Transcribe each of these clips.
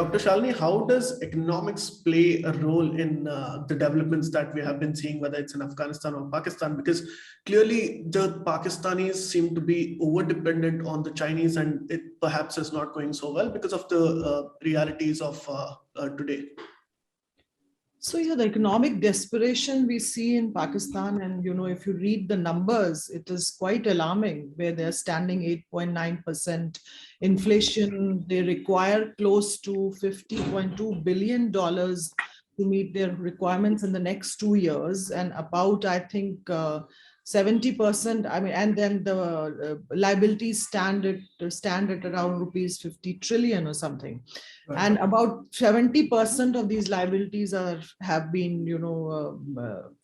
Dr. Shalini, how does economics play a role in the developments that we have been seeing, whether it's in Afghanistan or Pakistan? Because clearly the Pakistanis seem to be over-dependent on the Chinese, and it perhaps is not going so well because of the realities of today. So yeah, the economic desperation we see in Pakistan, and if you read the numbers, it is quite alarming, where they're standing 8.9% inflation. They require close to $50.2 billion to meet their requirements in the next 2 years, and about, I think, 70%. And then the liabilities stand at around rupees 50 trillion or something. Right. And about 70% of these liabilities have been,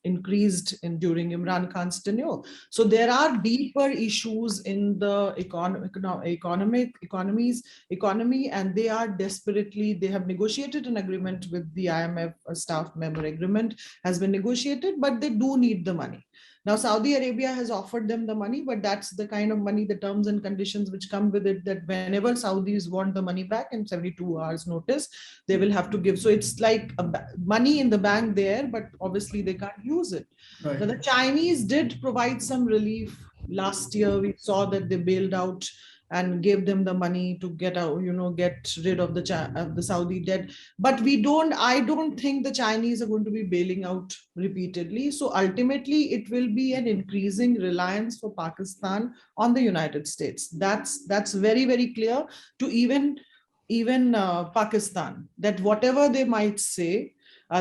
increased during Imran Khan's tenure. So there are deeper issues in the economy, and they have negotiated an agreement with the IMF. A staff member agreement has been negotiated, but they do need the money. Now, Saudi Arabia has offered them the money, but that's the kind of money, the terms and conditions which come with it, that whenever Saudis want the money back in 72 hours notice, they will have to give. So it's like money in the bank there, but obviously they can't use it. Right. Now, the Chinese did provide some relief. Last year, we saw that they bailed out and gave them the money to get out, get rid of the Saudi debt. But I don't think the Chinese are going to be bailing out repeatedly. So ultimately, it will be an increasing reliance for Pakistan on the United States. That's very, very clear to even Pakistan, that whatever they might say,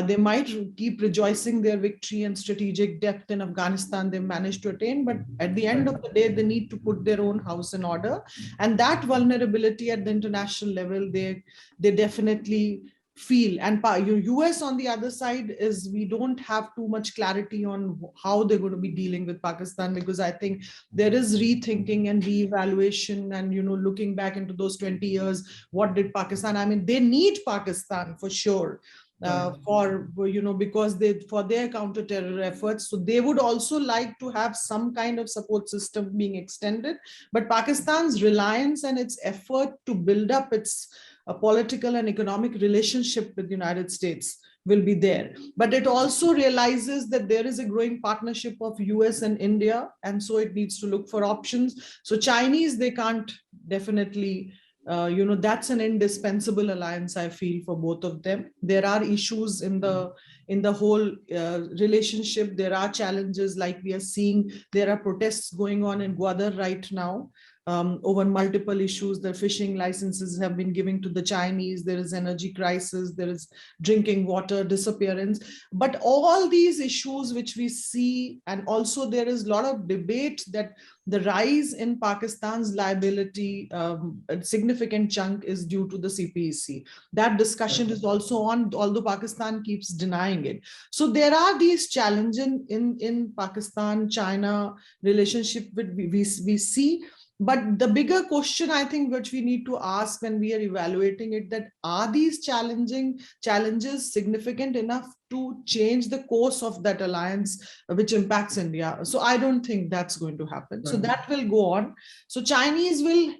they might keep rejoicing their victory and strategic depth in Afghanistan they managed to attain, but at the end of the day, they need to put their own house in order. And that vulnerability at the international level, they definitely feel. And US on the other side is, we don't have too much clarity on how they're going to be dealing with Pakistan, because I think there is rethinking and reevaluation and, looking back into those 20 years, what did Pakistan, they need Pakistan for sure. Because for their counter-terror efforts. So they would also like to have some kind of support system being extended. But Pakistan's reliance and its effort to build up its political and economic relationship with the United States will be there. But it also realizes that there is a growing partnership of US and India, and so it needs to look for options. So Chinese, they can't definitely that's an indispensable alliance, I feel, for both of them. There are issues in the whole relationship. There are challenges, like we are seeing. There are protests going on in Gwadar right now over multiple issues. The fishing licenses have been given to the Chinese. There is energy crisis. There is drinking water disappearance. But all these issues which we see, and also there is a lot of debate that the rise in Pakistan's liability, a significant chunk is due to the CPEC. That discussion is also on, although Pakistan keeps denying it. So there are these challenges in Pakistan-China relationship we see. But the bigger question, I think, which we need to ask when we are evaluating it, that are these challenges significant enough to change the course of that alliance, which impacts India? So I don't think that's going to happen. Right. So that will go on. So Chinese will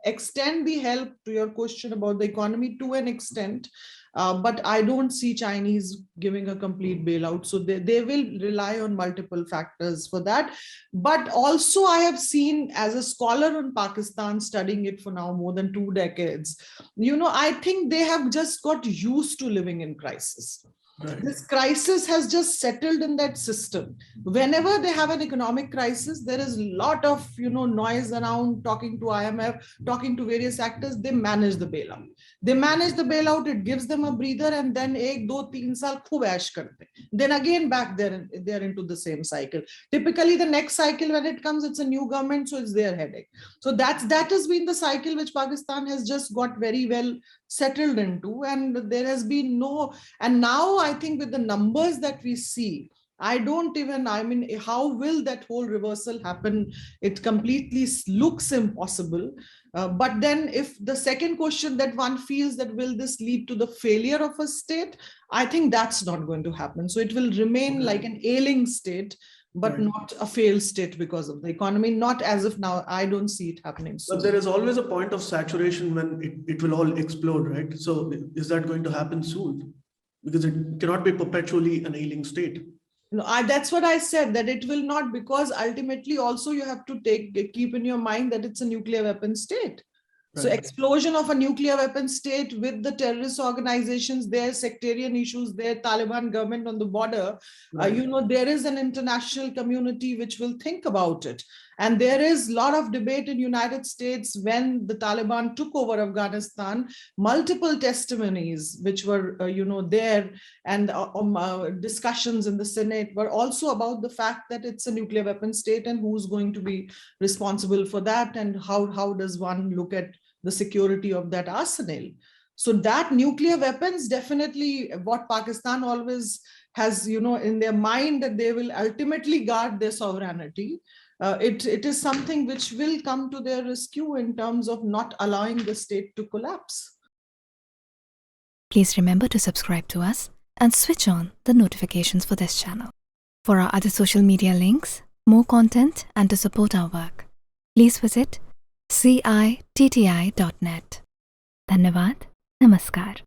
extend the help, to your question about the economy, to an extent. But I don't see Chinese giving a complete bailout. So they will rely on multiple factors for that. But also, I have seen, as a scholar on Pakistan, studying it for now more than 2 decades, I think they have just got used to living in crisis. Right. This crisis has just settled in that system. Whenever they have an economic crisis, there is a lot of noise around, talking to IMF, talking to various actors. They manage the bailout. It gives them a breather, and then 1, 2, 3 saal khub aish karte. Then again back there, they're into the same cycle. Typically, the next cycle when it comes, it's a new government, so it's their headache. So that has been the cycle which Pakistan has just got very well settled into, and there has been no. And now I think with the numbers that we see, how will that whole reversal happen? It completely looks impossible. But then if the second question that one feels, that will this lead to the failure of a state? I think that's not going to happen. So it will remain like an ailing state, but Right. not a failed state because of the economy. Not as of now. I don't see it happening soon. But there is always a point of saturation when it will all explode, right? So is that going to happen soon? Because it cannot be perpetually an ailing state. No, that's what I said, that it will not, because ultimately also you have to keep in your mind that it's a nuclear weapon state. So Right. explosion of a nuclear weapon state with the terrorist organizations, their sectarian issues, their Taliban government on the border, Right. there is an international community which will think about it. And there is a lot of debate in United States when the Taliban took over Afghanistan, multiple testimonies which were, there, and discussions in the Senate were also about the fact that it's a nuclear weapon state and who's going to be responsible for that, and how does one look at the security of that arsenal. So that nuclear weapons, definitely what Pakistan always has, in their mind, that they will ultimately guard their sovereignty. It is something which will come to their rescue in terms of not allowing the state to collapse. Please remember to subscribe to us and switch on the notifications for this channel. For our other social media links, more content, and to support our work, please visit citti.net. Dhanyavad. Namaskar.